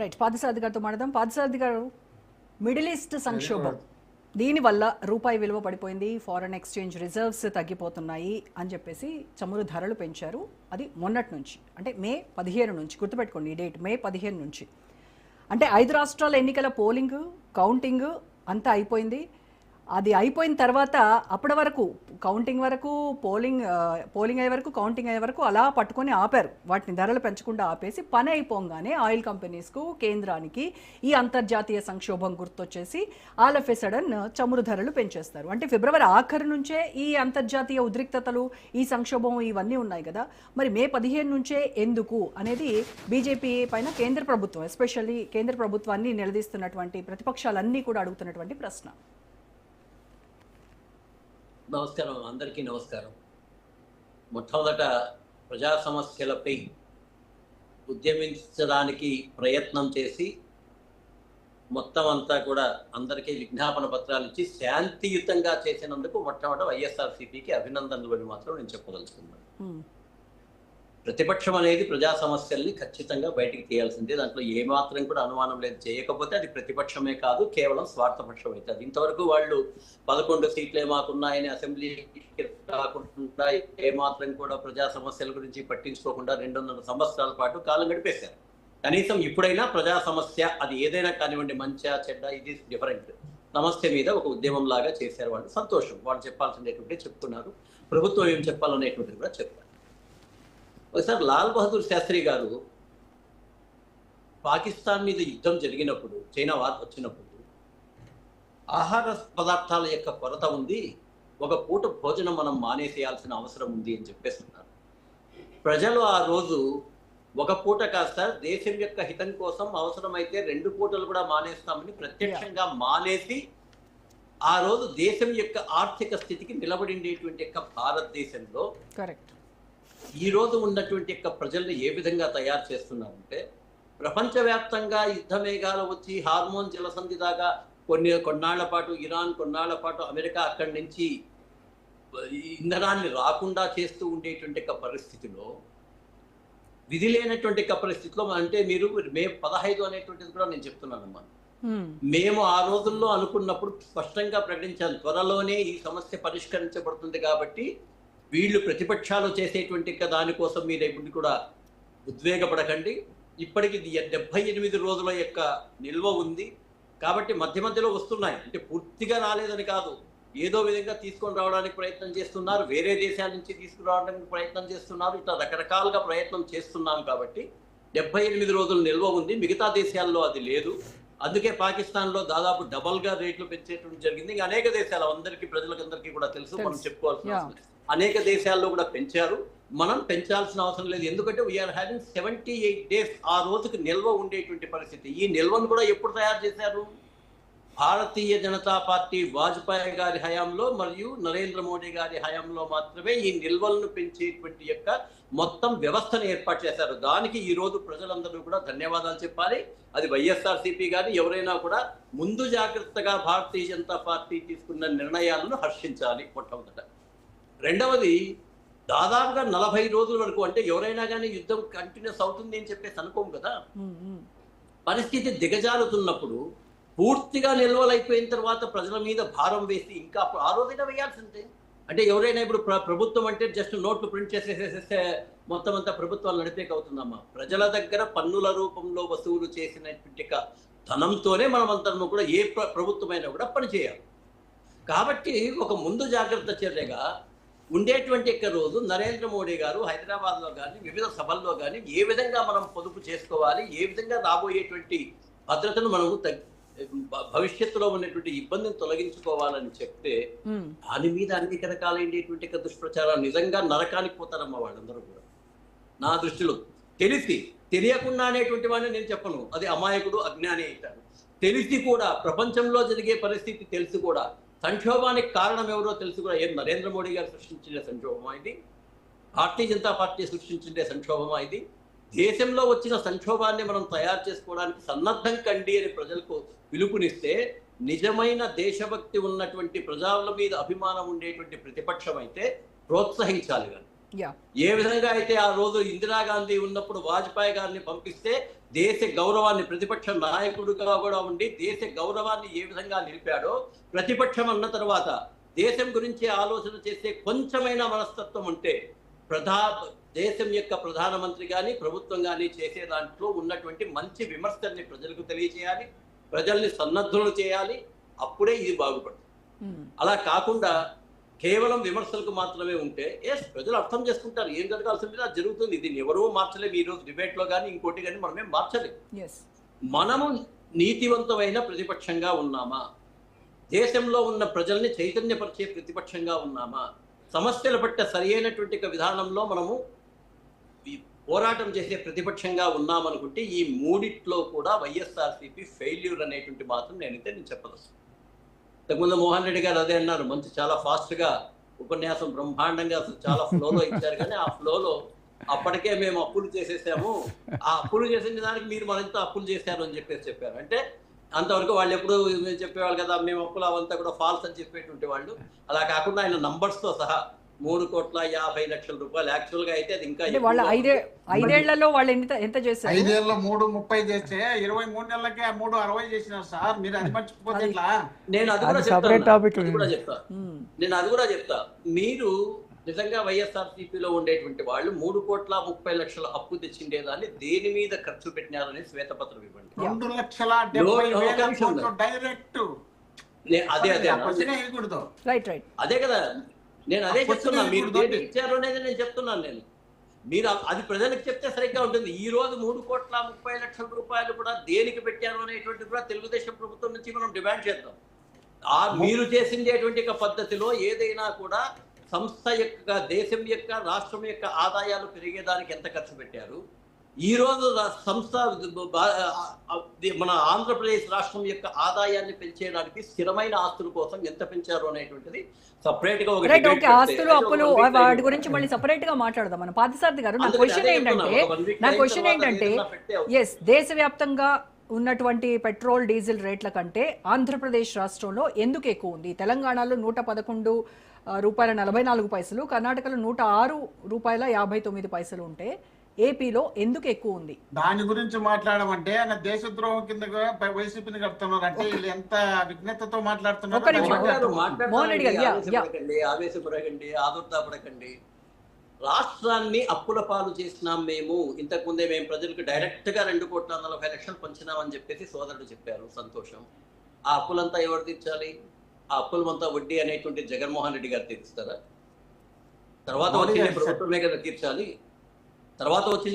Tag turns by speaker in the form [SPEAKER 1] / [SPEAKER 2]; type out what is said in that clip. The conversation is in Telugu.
[SPEAKER 1] రైట్. పార్థసారథి గారితో మాట్లాడదాం. పార్థసారథి గారు, మిడిల్ ఈస్ట్ సంక్షోభం దీనివల్ల రూపాయి విలువ పడిపోయింది, ఫారెన్ ఎక్స్చేంజ్ రిజర్వ్స్ తగ్గిపోతున్నాయి అని చెప్పేసి చమురు ధరలు పెంచారు. అది మొన్నటి నుంచి, అంటే మే 15 నుంచి, గుర్తుపెట్టుకోండి ఈ డేట్, మే 15 నుంచి. అంటే 5 రాష్ట్రాల ఎన్నికల పోలింగ్, కౌంటింగ్ అంతా అయిపోయింది. అది అయిపోయిన తర్వాత అప్పటి వరకు కౌంటింగ్ వరకు, పోలింగ్ అయ్యే వరకు, కౌంటింగ్ అయ్యే వరకు అలా పట్టుకొని ఆపారు. వాటిని ధరలు పెంచకుండా ఆపేసి పని అయిపోగానే ఆయిల్ కంపెనీస్కు, కేంద్రానికి ఈ అంతర్జాతీయ సంక్షోభం గుర్తొచ్చేసి ఆల్ ఆఫ్ ఎ సడన్ చమురు ధరలు పెంచేస్తారు. అంటే ఫిబ్రవరి ఆఖరి నుంచే ఈ అంతర్జాతీయ ఉద్రిక్తతలు, ఈ సంక్షోభం ఇవన్నీ ఉన్నాయి కదా. మరి మే 15 నుంచే ఎందుకు అనేది బీజేపీ పైన కేంద్ర ప్రభుత్వం, ఎస్పెషల్లీ కేంద్ర ప్రభుత్వాన్ని నిలదీస్తున్నటువంటి ప్రతిపక్షాలన్నీ కూడా అడుగుతున్నటువంటి ప్రశ్న.
[SPEAKER 2] నమస్కారం, అందరికీ నమస్కారం. మొట్టమొదట ప్రజా సమస్యలపై ఉద్యమించడానికి ప్రయత్నం చేసి మొత్తం అంతా కూడా అందరికీ విజ్ఞాపన పత్రాలు ఇచ్చి శాంతియుతంగా చేసినందుకు మొట్టమొదట వైఎస్ఆర్సీపీకి అభినందనలు అని మాత్రం నేను చెప్పదలుచుకున్నాను. ప్రతిపక్షం అనేది ప్రజా సమస్యల్ని ఖచ్చితంగా బయటికి తీయాల్సిందే, దాంట్లో ఏమాత్రం కూడా అనుమానం లేదు. చేయకపోతే అది ప్రతిపక్షమే కాదు, కేవలం స్వార్థపక్షం అవుతుంది. ఇంతవరకు వాళ్ళు 11 సీట్లే మాకున్నాయని అసెంబ్లీకి రాకుండా ఏమాత్రం కూడా ప్రజా సమస్యల గురించి పట్టించుకోకుండా 2.5 సంవత్సరాల పాటు కాలం గడిపేశారు. కనీసం ఇప్పుడైనా ప్రజా సమస్య అది ఏదైనా కానివ్వండి, మంచా చెడ్డ, ఇది డిఫరెంట్ సమస్య మీద ఒక ఉద్యమం లాగా చేశారు. వాళ్ళు సంతోషం, వాళ్ళు చెప్పాల్సినటువంటి చెప్తున్నారు, ప్రభుత్వం ఏం చెప్పాలనేటువంటిది కూడా చెప్పారు. ఒకసారి లాల్ బహదూర్ శాస్త్రి గారు పాకిస్తాన్ మీద యుద్ధం జరిగినప్పుడు, చైనా వార్ వచ్చినప్పుడు ఆహార పదార్థాల యొక్క కొరత ఉంది, ఒక పూట భోజనం మనం మానేసేయాల్సిన అవసరం ఉంది అని చెప్పేస్తున్నారు. ప్రజలు ఆ రోజు ఒక పూట కాస్త దేశం యొక్క హితం కోసం అవసరమైతే 2 పూటలు కూడా మానేస్తామని ప్రత్యక్షంగా మానేసి ఆ రోజు దేశం యొక్క ఆర్థిక స్థితికి నిలబడినటువంటి యొక్క భారతదేశంలో
[SPEAKER 1] కరెక్ట్
[SPEAKER 2] ఈ రోజు ఉన్నటువంటి యొక్క ప్రజల్ని ఏ విధంగా తయారు చేస్తున్నారంటే, ప్రపంచవ్యాప్తంగా యుద్ధ మేఘాలు వచ్చి హార్మోన్ జలసంధి దాకా కొన్నాళ్ల పాటు ఇరాన్, కొన్నాళ్ల పాటు అమెరికా అక్కడి నుంచి ఇంధనాన్ని రాకుండా చేస్తూ ఉండేటువంటి పరిస్థితిలో, విధి లేనటువంటి పరిస్థితిలో, అంటే మీరు మే 15 అనేటువంటిది కూడా నేను చెప్తున్నానమ్మా. మేము ఆ రోజుల్లో అనుకున్నప్పుడు స్పష్టంగా ప్రకటించాను, త్వరలోనే ఈ సమస్య పరిష్కరించబడుతుంది కాబట్టి వీళ్ళు ప్రతిపక్షాలు చేసేటువంటి దానికోసం మీరు ఎప్పుడు కూడా ఉద్వేగపడకండి. ఇప్పటికి 78 రోజుల యొక్క నిల్వ ఉంది కాబట్టి మధ్య మధ్యలో వస్తున్నాయి, అంటే పూర్తిగా రాలేదని కాదు, ఏదో విధంగా తీసుకొని రావడానికి ప్రయత్నం చేస్తున్నారు, వేరే దేశాల నుంచి తీసుకురావడానికి ప్రయత్నం చేస్తున్నారు, ఇట్లా రకరకాలుగా ప్రయత్నం చేస్తున్నాం కాబట్టి 78 రోజులు నిల్వ ఉంది. మిగతా దేశాల్లో అది లేదు. అందుకే పాకిస్తాన్లో దాదాపు డబల్గా రేట్లు పెంచేటువంటి జరిగింది. ఇంకా అనేక దేశాలు అందరికీ ప్రజలకందరికీ కూడా తెలుసు, మనం చెప్పుకోవాల్సిన అనేక దేశాల్లో కూడా పెంచారు. మనం పెంచాల్సిన అవసరం లేదు, ఎందుకంటే వీఆర్ హ్యావింగ్ 78 days ఆ రోజుకి నిల్వ ఉండేటువంటి పరిస్థితి. ఈ నిల్వను కూడా ఎప్పుడు తయారు చేశారు? భారతీయ జనతా పార్టీ వాజ్పేయి గారి హయాంలో మరియు నరేంద్ర మోడీ గారి హయాంలో మాత్రమే ఈ నిల్వలను పెంచేటువంటి యొక్క మొత్తం వ్యవస్థను ఏర్పాటు చేశారు. దానికి ఈ రోజు ప్రజలందరూ కూడా ధన్యవాదాలు చెప్పాలి. అది వైఎస్ఆర్సీపీ గాని ఎవరైనా కూడా ముందు జాగ్రత్తగా భారతీయ జనతా పార్టీ తీసుకున్న నిర్ణయాలను హర్షించాలి మొట్టమొదట. రెండవది, దాదాపుగా 40 రోజుల వరకు, అంటే ఎవరైనా కానీ యుద్ధం కంటిన్యూస్ అవుతుంది అని చెప్పేసి అనుకోము కదా. పరిస్థితి దిగజారుతున్నప్పుడు పూర్తిగా నిల్వలైపోయిన తర్వాత ప్రజల మీద భారం వేసి ఇంకా ఆ రోజైనా వేయాల్సిందే. అంటే ఎవరైనా ఇప్పుడు ప్రభుత్వం అంటే జస్ట్ నోట్లు ప్రింట్ చేసేసేస్తే మొత్తం అంతా ప్రభుత్వాలు నడిపేక అవుతుందమ్మా. ప్రజల దగ్గర పన్నుల రూపంలో వసూలు చేసినటువంటి ధనంతోనే మనమంతా కూడా ఏ ప్రభుత్వమైనా కూడా పనిచేయాలి. కాబట్టి ఒక ముందు జాగ్రత్త చర్యగా ఉండేటువంటి రోజు నరేంద్ర మోడీ గారు హైదరాబాద్లో కానీ వివిధ సభల్లో కానీ ఏ విధంగా మనం పొదుపు చేసుకోవాలి, ఏ విధంగా రాబోయేటువంటి భద్రతను మనము భవిష్యత్తులో ఉన్నటువంటి ఇబ్బందిని తొలగించుకోవాలని చెప్తే దాని మీద అనేక రకాలైనటువంటి దుష్ప్రచారాలు, నిజంగా నరకానికి పోతారమ్మా వాళ్ళందరూ కూడా. నా దృష్టిలో తెలియకుండా అనేటువంటి వాడిని నేను చెప్పను, అది అమాయకుడు, అజ్ఞాని అవుతాడు. తెలిసి కూడా, ప్రపంచంలో జరిగే పరిస్థితి తెలిసి కూడా, సంక్షోభానికి కారణం ఎవరో తెలుసు కూడా, ఏం నరేంద్ర మోడీ గారు సృష్టించిన సంక్షోభమా ఇది? భారతీయ జనతా పార్టీ సృష్టించే సంక్షోభమా ఇది? దేశంలో వచ్చిన సంక్షోభాన్ని మనం తయారు చేసుకోవడానికి సన్నద్ధం కండి అని ప్రజలకు పిలుపునిస్తే, నిజమైన దేశభక్తి ఉన్నటువంటి ప్రజల మీద అభిమానం ఉండేటువంటి ప్రతిపక్షం అయితే ప్రోత్సహించాలి. కానీ
[SPEAKER 1] యా
[SPEAKER 2] ఏ విధంగా అయితే ఆ రోజు ఇందిరాగాంధీ ఉన్నప్పుడు వాజ్పేయి గారిని పంపిస్తే దేశ గౌరవాన్ని ప్రతిపక్ష నాయకుడిగా కూడా ఉండి దేశ గౌరవాన్ని ఏ విధంగా నిలిపాడో, ప్రతిపక్షం అన్న తర్వాత దేశం గురించి ఆలోచన చేసే కొంచెమైన మనస్తత్వం ఉంటే దేశం యొక్క ప్రధానమంత్రి కానీ ప్రభుత్వం కానీ చేసే దాంట్లో ఉన్నటువంటి మంచి విమర్శల్ని ప్రజలకు తెలియజేయాలి, ప్రజల్ని సన్నద్ధులు చేయాలి. అప్పుడే ఇది బాగుపడుతుంది. అలా కాకుండా కేవలం విమర్శలకు మాత్రమే ఉంటే ప్రజలు అర్థం చేసుకుంటారు ఏం జరగాల్సింది అది జరుగుతుంది. దీన్ని ఎవరూ మార్చలేము. ఈ రోజు డిబేట్ లో కానీ ఇంకోటి కానీ మనమేం మార్చలేము. మనము నీతివంతమైన ప్రతిపక్షంగా ఉన్నామా, దేశంలో ఉన్న ప్రజల్ని చైతన్యపరిచే ప్రతిపక్షంగా ఉన్నామా, సమస్యల పట్ల సరి అయినటువంటి విధానంలో మనము పోరాటం చేసే ప్రతిపక్షంగా ఉన్నామనుకుంటే ఈ మూడిట్లో కూడా వైఎస్ఆర్సీపీ ఫెయిల్యూర్ అనేటువంటి మాత్రం నేను చెప్పదలుచుకున్నాను. ఇంతకుముందు మోహన్ రెడ్డి గారు అదే అన్నారు, మంచి చాలా ఫాస్ట్ గా ఉపన్యాసం బ్రహ్మాండంగా అసలు చాలా ఫ్లోలో ఇచ్చారు. కానీ ఆ ఫ్లోలో అప్పటికే మేము అప్పులు చేసేసాము, ఆ అప్పులు చేసిన దానికి మీరు మరింత అప్పులు చేశారు అని చెప్పారు. అంటే అంతవరకు వాళ్ళు ఎప్పుడు చెప్పేవాళ్ళు కదా మేము అప్పులు అవంతా కూడా ఫాల్స్ అని చెప్పేటువంటి వాళ్ళు. అలా కాకుండా ఆయన నంబర్స్ తో సహా 3,50,00,000 రూపాయలు యాక్చువల్ గా అయితే అది ఇంకా
[SPEAKER 1] వాళ్ళ ఐదేళ్లలో వాళ్ళు ఎంత చేశారు?
[SPEAKER 3] 5 ఏళ్ళలో 3,30 చేస్తే 23 నెలలకే 3,60 చేసినారు సార్. మీరు అది మర్చిపోతే ఎట్లా?
[SPEAKER 2] నేను అది కూడా చెప్తా. మీరు నిజంగా వైఎస్ఆర్సీపీలో ఉండేటువంటి వాళ్ళు 3,30,00,000 అప్పు తెచ్చిండేదాన్ని దేని మీద ఖర్చు పెట్టినారని శ్వేతపత్రం ఇవ్వండి.
[SPEAKER 3] 2,70,000 డైరెక్ట్.
[SPEAKER 2] అదే కదా నేను అదే చెప్తున్నా. మీరు దేని ఇచ్చారు అనేది నేను చెప్తున్నాను. మీరు అది ప్రజలకు చెప్తే సరిగ్గా ఉంటుంది. ఈ రోజు 3,30,00,000 రూపాయలు కూడా దేనికి పెట్టారు అనేటువంటి కూడా తెలుగుదేశం ప్రభుత్వం నుంచి మనం డిమాండ్ చేద్దాం. మీరు చేసిండేటువంటి పద్ధతిలో ఏదైనా కూడా సంస్థ యొక్క దేశం యొక్క రాష్ట్రం యొక్క ఆదాయాలు పెరిగేదానికి ఎంత ఖర్చు పెట్టారు, ఈ రోజు సంస్థ మన ఆంధ్రప్రదేశ్ రాష్ట్రం యొక్క ఆదాయాన్ని పెంచేయడానికి స్థిరమైన ఆస్తుల కోసం ఎంత పెంచారు అనేటువంటిది సపరేట్ గా
[SPEAKER 1] ఆస్తులు అప్పులు వాటి గురించి మళ్ళీ సపరేట్ గా మాట్లాడదాం మనం. పార్థసారథి గారు, నా క్వశ్చన్ ఏంటంటే ఎస్ దేశవ్యాప్తంగా ఉన్నటువంటి పెట్రోల్ డీజిల్ రేట్ల కంటే ఆంధ్రప్రదేశ్ రాష్ట్రంలో ఎందుకు ఎక్కువ ఉంది? తెలంగాణలో 111 రూపాయల 44 పైసలు, కర్ణాటకలో 106 రూపాయల 59 పైసలు ఉంటే ఏపీలో ఎందుకు ఎక్కువ ఉంది?
[SPEAKER 3] దాని గురించి మాట్లాడమంటే ఆయన దేశద్రోహం కింద వైసీపీని కడుతున్నారు. అంటే వీళ్ళు ఎంత విఘ్నతతో మాట్లాడుతున్నారు.
[SPEAKER 2] ఆవేశపడకండి, ఆదుర్దాపడకండి. రాష్ట్రాన్ని అప్పుల పాలు చేసినాం మేము. ఇంతకుముందే మేము ప్రజలకు డైరెక్ట్ గా 2,40,00,000 పంచినామని చెప్పేసి సోదరుడు చెప్పారు. సంతోషం. ఆ అప్పులంతా ఎవరు తీర్చాలి? ఆ అప్పులమంతా వడ్డీ అనేటువంటి జగన్మోహన్ రెడ్డి గారు తీరుస్తారా? తర్వాత వచ్చే ప్రభుత్వమే కదా తీర్చాలి. తర్వాత వచ్చి